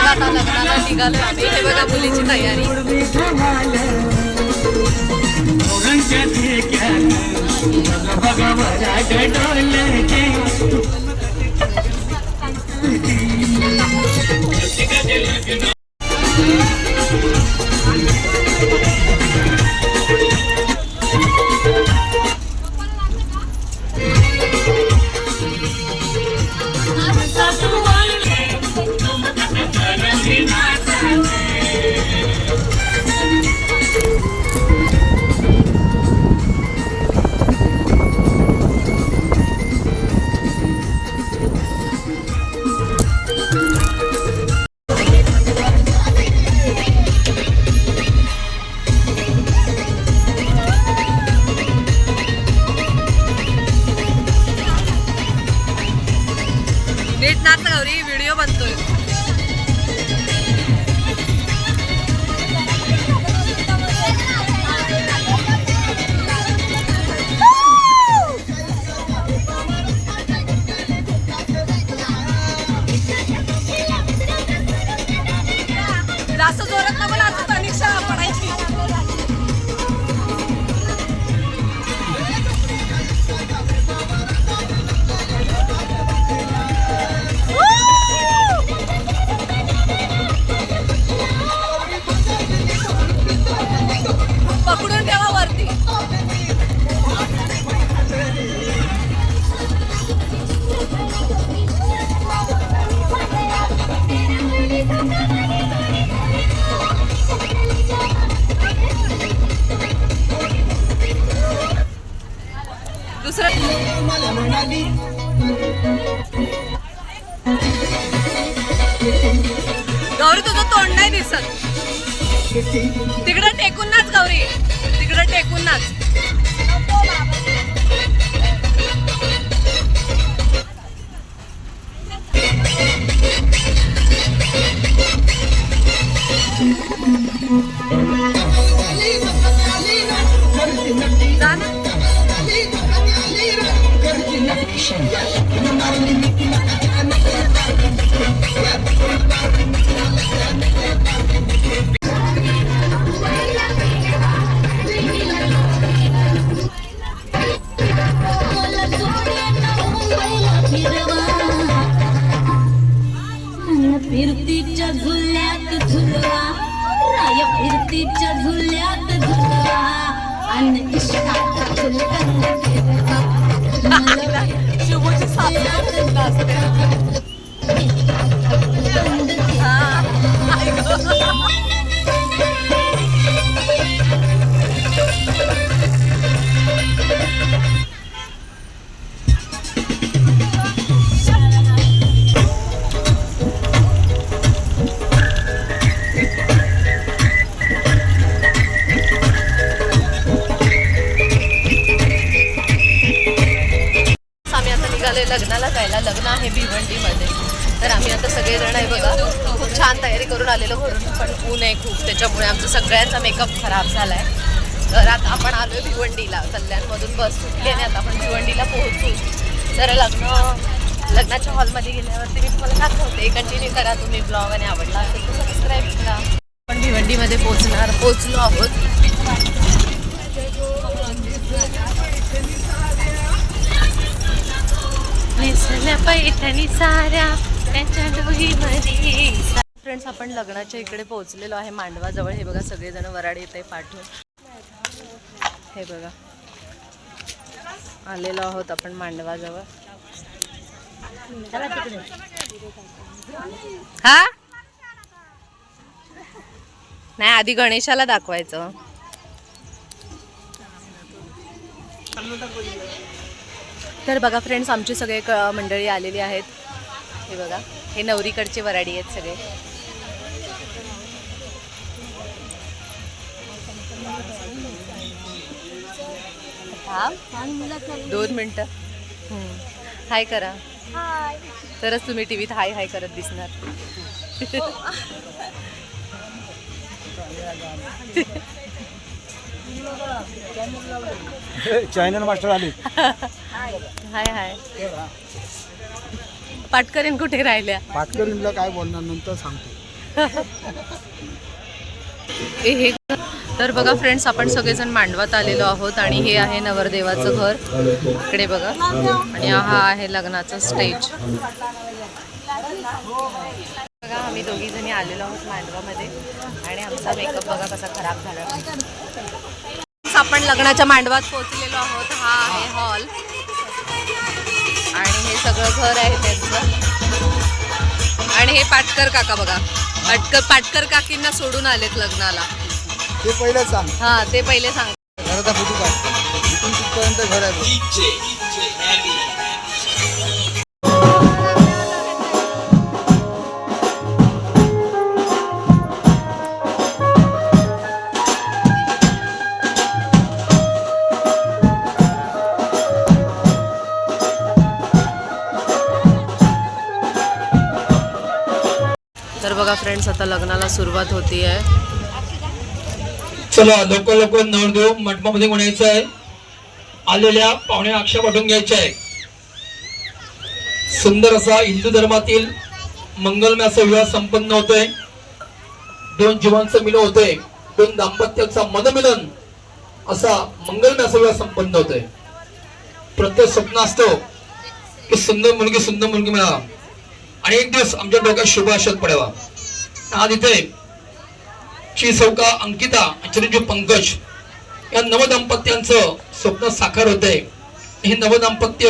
आता लग्नाला निघालोय आम्ही. हे बघा मुलीची तयारी. नीट नाच गौरी, व्हिडिओ बनतोय. जास्त जोरात नको नाचू, तनिषा पडायची. पकडून ठेवा वरती. दुसरं गौरी तुझं तोंड नाही दिसत. तिकडं टेकून नाच गौरी, तिकडं टेकून नाच. जा ना. फिरतीच्या झुल्यात झुलवा, राय फिरतीच्या झुल्यात झुलवा, आणि इश्काचा झुलकंद फिरवा. शुभची लग्नाला जायला. लग्न आहे भिवंडीमध्ये. तर आम्ही आता सगळेजण आहे बघा खूप छान तयारी करून आलेलो घरून, पण ऊन आहे खूप, त्याच्यामुळे आमचा सगळ्यांचा मेकअप खराब झाला आहे. तर आता आपण आलो आहे भिवंडीला. कल्याणमधून बस सुटली आणि आता आपण भिवंडीला पोहोचू. तर लग्नाच्या हॉलमध्ये गेल्यावरती मी तुम्हाला दाखवते. कंटिन्यू करा तुम्ही ब्लॉग, आणि आवडला असेल तर सबस्क्राईब करा. आपण भिवंडीमध्ये पोहोचलो आहोत. पैठणी साऱ्या त्यांच्या डोहीमध्ये. फ्रेंड्स, आपण लग्नाच्या इकडे पोहोचलेलो आहे मांडवाजवळ. हे बघा सगळेजण वराड येत आहे पाठवून. हे बघा आलेलो आहोत आपण मांडवाजवळ. हा नाही, आधी गणेशाला दाखवायचं. तर बघा फ्रेंड्स, आमची सगळे मंडळी आलेली आहेत. हे बघा, हे नवरीकडचे वराडी आहेत सगळे. हा 2 मिनटं हाय करा, तरच तुम्ही टीव्हीत हाय हाय करत दिसणार. चॅनल मास्टर आले. हाय हाय. पाटकरीन कुठे राहिल्या? पाटकरीनला काय बोलणार नंतर सांगतो. हे तर बघा फ्रेंड्स, आपण सगळेजण मांडवात आलेलो आहोत आणि हे आहे नवरदेवाचं घर. इकडे बघा, आणि हा आहे लग्नाचा स्टेज. बघा, आम्ही दोघी जणी आलेलो आहोत मांडवामध्ये आणि आमचा मेकअप बघा कसा खराब झाला. आपण लग्नाच्या मांडवात पोहोचलेलो आहोत. हा आहे हॉल आणि हे सगळं घर आहे त्यांचं. आणि हे पाटकर काका बघा, पाटकर काकींना सोडून आलेत लग्नाला. ते पहिले सांग. हा, ते पहिले सांग. घराचा फोटो काढ. इथून तिथपर्यंत घर आहे. तर बघा फ्रेंड्स, आता लग्नाला सुरुवात होती आहे. चला लवकर नवरदेव मंडपामध्ये म्हणायचं आहे. आलेल्या पाहुण्या अक्षा पाठवून घ्यायच्या आहे. सुंदर असा हिंदू धर्मातील मंगलमय असा विवाह संपन्न होतोय. दोन जीवांचं मिलन होतंय. दोन दाम्पत्याचा मनमिलन असा मंगलमय असा विवाह संपन्न होतोय. प्रत्येक स्वप्न असतो की सुंदर मुलगी मिळावा आणि एक दिवस आमच्या डोक्यात शुभ आशा पडावा. आज इथे चौका अंकिता आणि चिरंजीव पंकज या नवदाम्पत्यांचं स्वप्न साकार होतंय. हे नवदाम्पत्य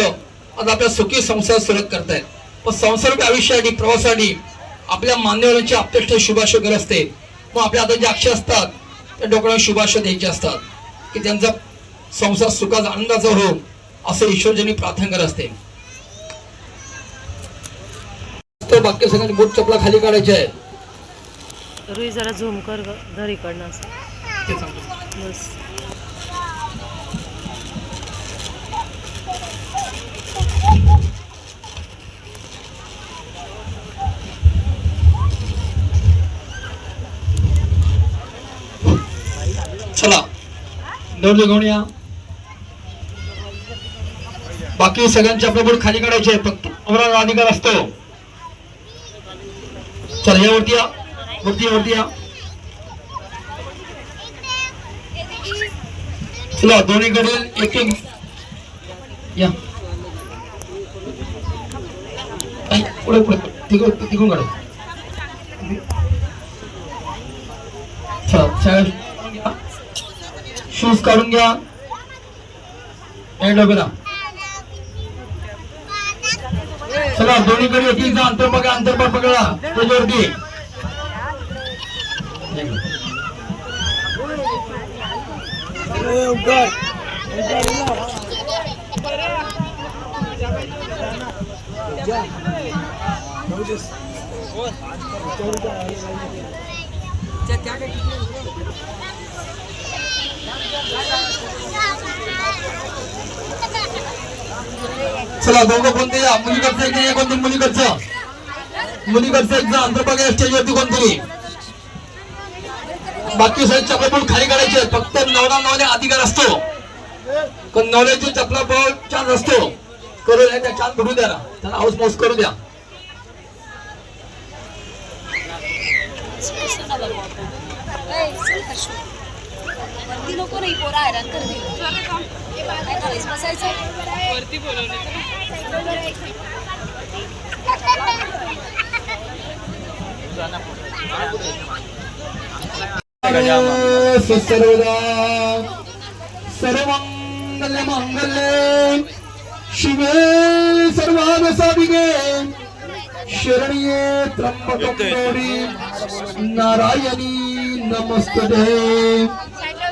आज आपल्या सुखी संसार सुरू करतायत. पण संसार आयुष्यासाठी प्रवासासाठी आपल्या मान्यवरांची अपेक्षा शुभाशा करत असते. मग आपल्या आता जे अक्षर असतात त्या डोक्याला शुभाशा द्यायचे असतात की त्यांचा संसार सुखाचा आनंदाचा हो असं ईश्वरजनी प्रार्थना करत असते. बाकी सगळ्यांनी बोट चपला खाली काढायचे आहे. रुई जरा झूम कर ग, धर इकडनं असं. बस. चला नवरदेव घेऊन या. बाकी सगळ्यांचे आपले बोट खाली काढायचे आहे. फक्त आम्हाला अधिकार असतो. चला या वरती या, वरती या. चला दोन्हीकडे एक या. पुढे तिकडून काढा. चला शूज काढून घ्या. डोक्याला चला दोन्हीकडे एक अंतर बघा. अंतर पकडा त्याच्यावरती. चला दोघं कोणते या. मुलीकडचं एक या, कोणते मुलीकडचं एक जण अंतर बघा स्टेजवरती कोणतरी. बाकी सगळे चपला पण खाली काढायचे. फक्त नवऱ्याने अधिकार असतो. पण नवऱ्याची चपला पण चान्स असतो. करू द्या, त्या चान्स करू द्या ना, त्यांना हाऊस माऊस करू द्या. नको नाही, पोरा हैराण करतील. काय करायचं, बसायचं वरती बोलवलं. सर्वदा सर्वमंगल्य मंगल्ये शिवे सर्वाद साधिके शरण्ये त्र्यंबके गौरी नारायणी नमस्तुते.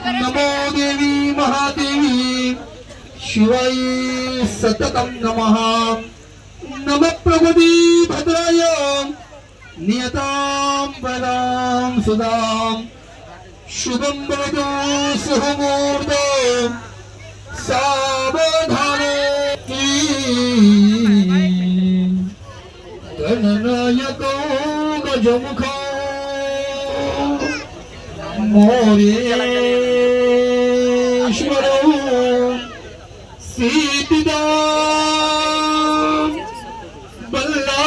नमो देवी महादेवी शिवाय सततं नमः. नमः प्रभुदी भद्राय नियतां बलां सुदां. शुभं भवतु सुमुहूर्तं सावधाने. गणनायको गजमुखो मोरेश्वरो सीतिदा बल्ला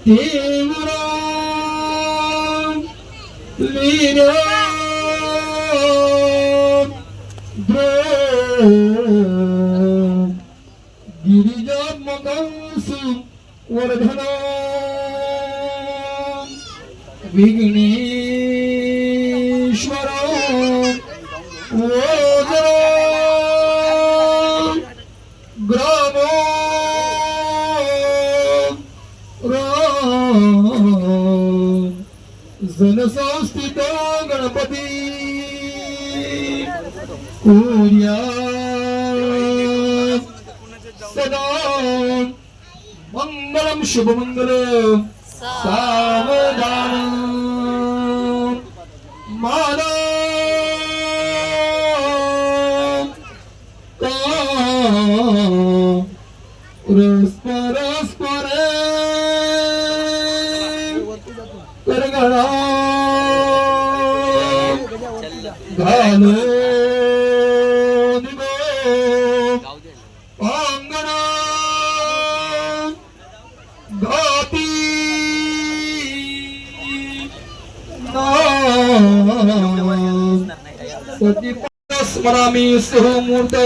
तीव्र लीन गिरिजात्मकंसु वर्धना विघ्नेश्वर ओजरा ग्रामो जनसंस्थित गणपती पूर्या सदा मंगलम शुभमंगल सावधान माना परस्पर करगणा घालो निगो पांगणा घाती सती स्मरामि सुमूर्त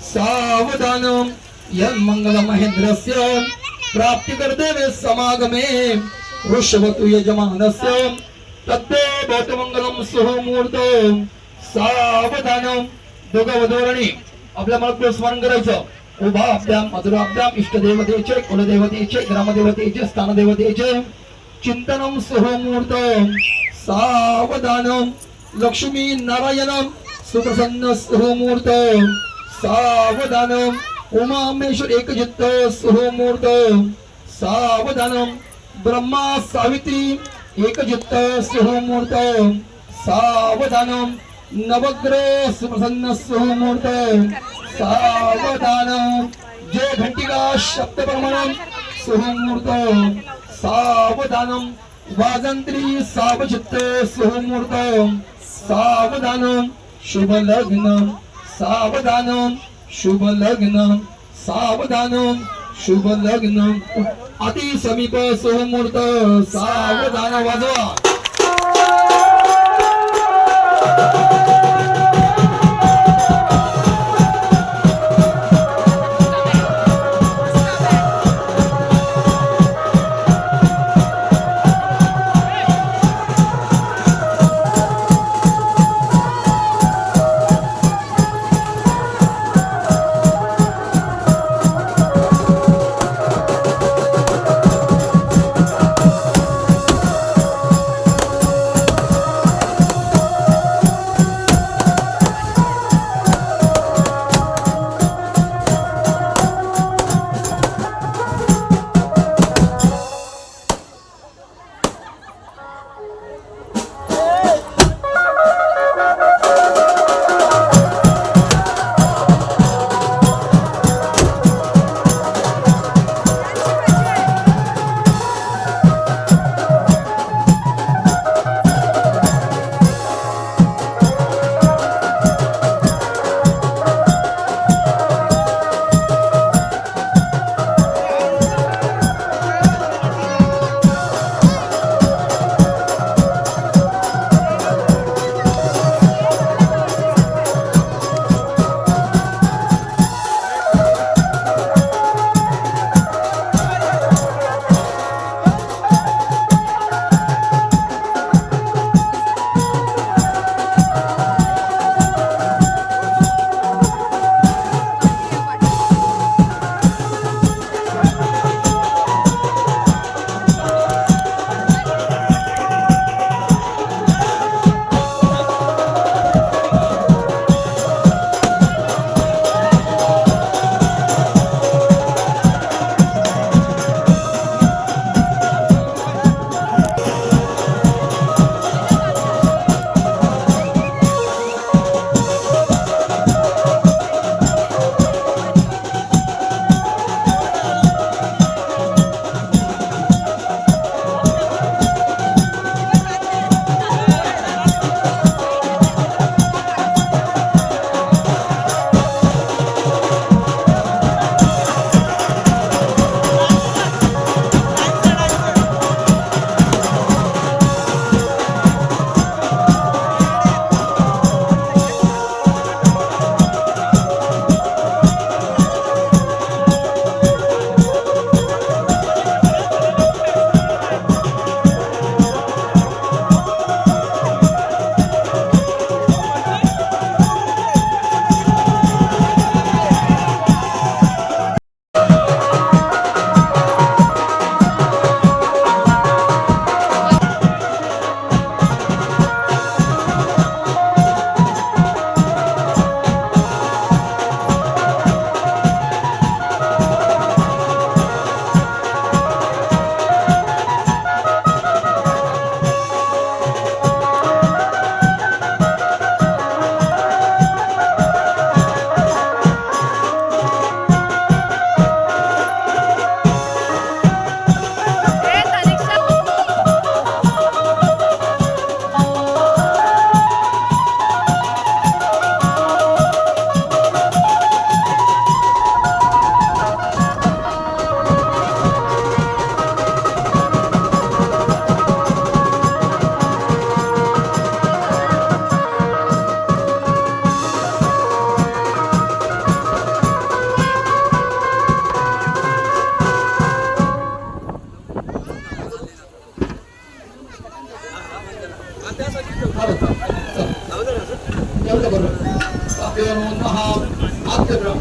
सावधान यन्मंगल महेंद्रस्य प्राप्ति कर्तव्य समागमे वृषभतु यजमानस्य तत्ते भौतमंगलम सुमूर्त सावधान दोघवधोरणी आपल्या मला स्मरण करायचं उभाभ्याम मधुराभ्याम इष्टदेवतेचे कुलदेवतेचे ग्रामदेवतेचे स्थानदेवतेचे चिंतनम सुमूर्त सावधान लक्ष्मी नारायण सुप्रसन्न सुमूर्त सावधान उमामेश्वर एकचित्त सुमूर्त सावधान ब्रह्मा सावित्री एकचित्त सुमूर्त सावधान नवग्रह सुप्रसन्न सुमूर्त सावधान जय घंटिका शब्द प्रमाण सुमूर्त सावधान वाजंत्री सावचित्त सुमूर्त सावधान शुभ लग्न सावधान शुभ लग्न सावधान शुभ लग्न अति समीप सुमूर्त सावधान वाजवा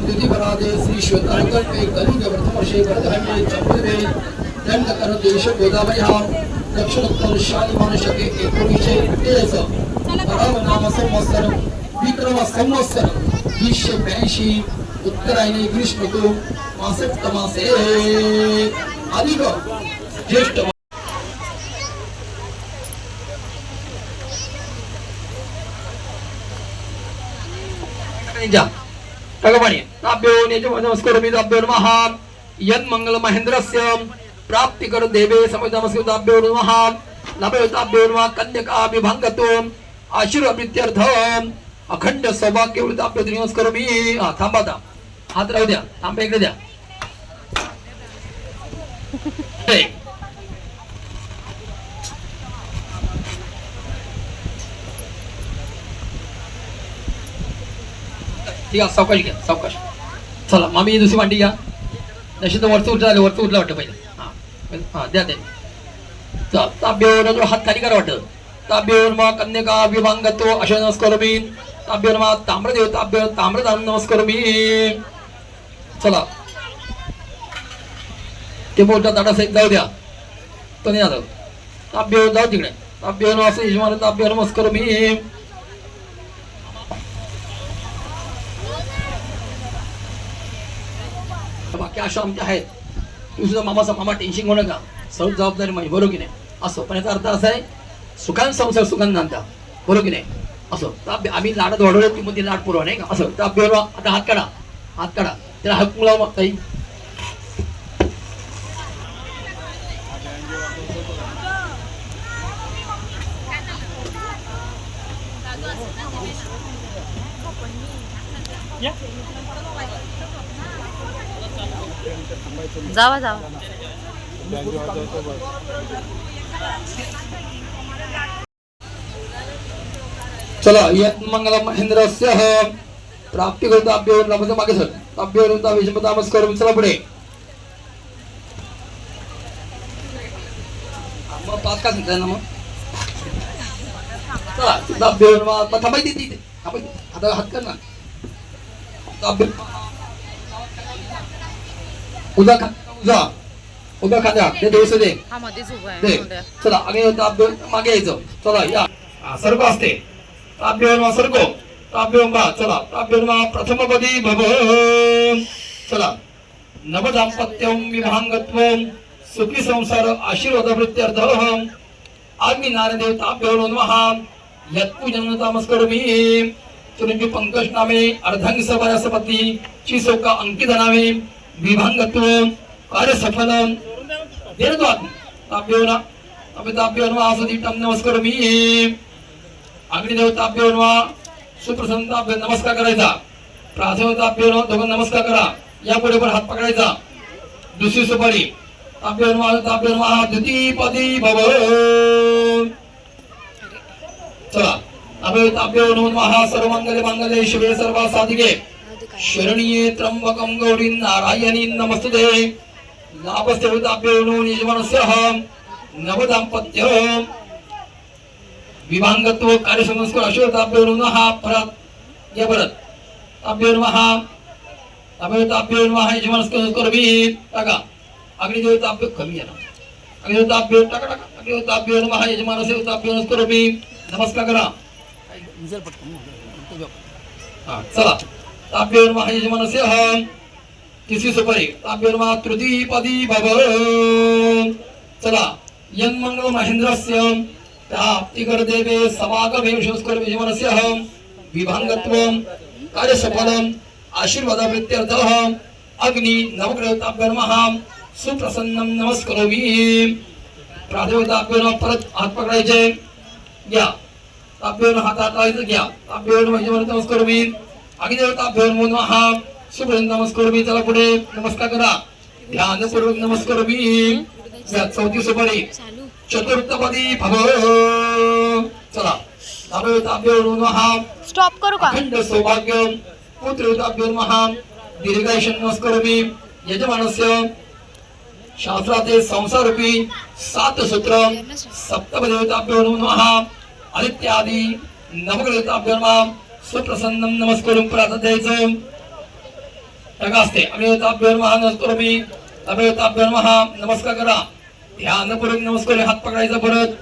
द्युतिपरादे श्री श्वेतांगल्पे कलियुग प्रथमवर्षे वरधान्ये चतुर्वे दंडकर देश गोदावरी दक्षिणोत्तर शालिमान शके 1923 परम नाम संवत्सर विक्रम संवत्सर 282 उत्तरायणी ग्रीष्म ऋतू मासे अधिक ज्येष्ठ भगवानी ताभ्यो नमस्करोमि ताभ्यो नमः यन्मंगल महेन्द्रस्य प्राप्ति कर देवे समय नमस्कार ताभ्यो नमः नभो ताभ्यो नमः कन्यका विभंगतो आशीर्वादित्यर्थ अखंड सौभाग्य ताभ्यो नमस्करोमि थांबा आता हात राहू द्या थांबा इकडे द्या ठीक आहे सावकाश घ्या सावकाश चला मामी दुसरी मांडी घ्या जशी तर वरती उठला वाटतं पहिले हा द्या चल ताब्योन हात खाली करा वाटतं ताब्योन मा कन्यका विभांगतो अशा नमस्कार मी ताब्योन मा ताम्रदेव ताब्योन ताम्रदान नमस्कार मी चला ते बोलतात दादा साहेब जाऊ द्या तो नाही जाऊ ताब्योन जाऊ तिकडे ताब्योन असं यजमान ताब्योन नमस्कार मी बाकी अशा आमच्या आहेत तुम्ही सुद्धा मामा टेन्शन घेऊ नका सर्व जबाबदारी माझी बरोबर की नाही असं पण याचा अर्थ असा आहे सुखान संसार सुखान नांदा बरोबर की नाही असं तर आम्ही लाडत वाढवले ती मध्ये लाड पुरवा नाही का असं तर अभ्यास आता हात काढा त्याला हात लावा ताई जावा चला यत् मंगल महेंद्रस्य प्राप्ती करता अभ्यवर लाभते मागे सर अभ्यवर होता विषमता नमस्कार चला पुढे मग पाच का सांगताय ना मग चला अभ्यवर थांबायची ती आता हात कर ना उद्या खाद्या ते दिवस दे चला मागे यायचं चला या सर्व असते ताब्योन सर्गो ताब्योन चला ताब्योन प्रथमपदी भव चला नवदाम्पत्यं विभांगत्वं सुखी संसार आशीर्वाद वृत्त्यर्थ आग्नि नारदेव ताब्योन नमः यत्पूजन नमस्करोमि चिरंजीव पंकज नामे अर्धांग सभासपती चिसोका अंकित नामे विभांगत्व कार्य सफल देरद्वाद ताब्योन ताब्योन आसदीटं नमस्करोमि अग्निदेव ताब्योन सुप्रसन्न ताब्योन नमस्कार करायचा प्राथमिक ताब्योन दोघं नमस्कार करा यापुढे पण हात पकडायचा दुसरी सुपारी ताब्योन द्वितीयपदी भव चला ताब्योन सर्वमंगले मंगले शिवे सर्व साधिके शरणीये त्र्यंबकं गौरी नारायणी नमस्तुते लाभस्ते ताब्योन यजमानस्य नवदाम्पत्य विभांगत्व कार्य संस्कार अशो ताब्योन परत या परत ताब्योन ताब्योन यजमानस्य करवी टाका अग्निदेव ताब्यो कमी आहे ना अग्निदेव ताब्यो टाका अग्निदेव ताब्योन यजमानस्य ताब्योन करवी नमस्कार करा चला ताब्योन यजमानस्य तिसरी सुपारी ताब्योन तृतीयपदी भव चला यन्मंगल महेंद्रस्य प्राप्तिकर देवे समागमे संस्कार यजमानस्य विभांगत्वं कार्य सफलम आशीर्वाद वृत्त्यर्थ अग्नि नवग्रह ताब्योन सुप्रसन्नं नमस्करोमि प्राथमिक ताब्योन परत हात पकडायचे घ्या ताब्योन हातात लावायचं घ्या ताब्योन यजमान नमस्करोमि अग्निदेव ताब्योन नमः सुप्रसन्न नमस्करोमि चला पुढे नमस्कार करा ध्यानपूर्वक नमस्करोमि चौथी सुपारी चतुर्थपदी भव चला ताब्योन नमः स्टॉप करू का अखंड सौभाग्य पुत्र ताब्योन नमः दीर्घायुष्य नमस्करोमि यजमानस्य शास्त्राते संसारूपी 7 सूत्र सप्तपदेवताभ्यो नमः आदित्यादि नवग्रहताभ्यो नमः सुप्रसन्नं नमस्कारून प्रार्थना द्यायचं जागा असते. आम्ही ताब्यावर महा नमस्कार आम्ही ताब्यावर महा नमस्कार करा. ह्या अन्नपूर्वक नमस्कार हात पकडायचा परत.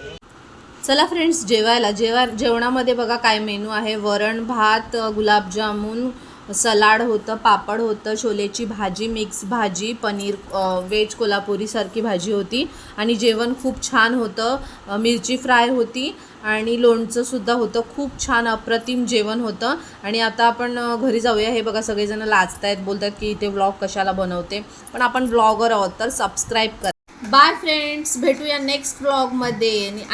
चला फ्रेंड्स, जेवणामध्ये बघा काय मेनू आहे. वरण भात, गुलाबजामुन, सलाड होतं, पापड होतं, छोलेची भाजी, मिक्स भाजी, पनीर, व्हेज कोल्हापुरीसारखी भाजी होती आणि जेवण खूप छान होतं. मिरची फ्राय होती आणि लोणचंसुद्धा होतं. खूप छान अप्रतिम जेवण होतं. आणि आता आपण घरी जाऊया. हे बघा सगळेजण लाजतायत, बोलतात की इथे व्लॉग कशाला बनवते, पण आपण ब्लॉगर आहोत तर सबस्क्राईब करा. बाय फ्रेंड्स, भेटूया नेक्स्ट व्लॉगमध्ये.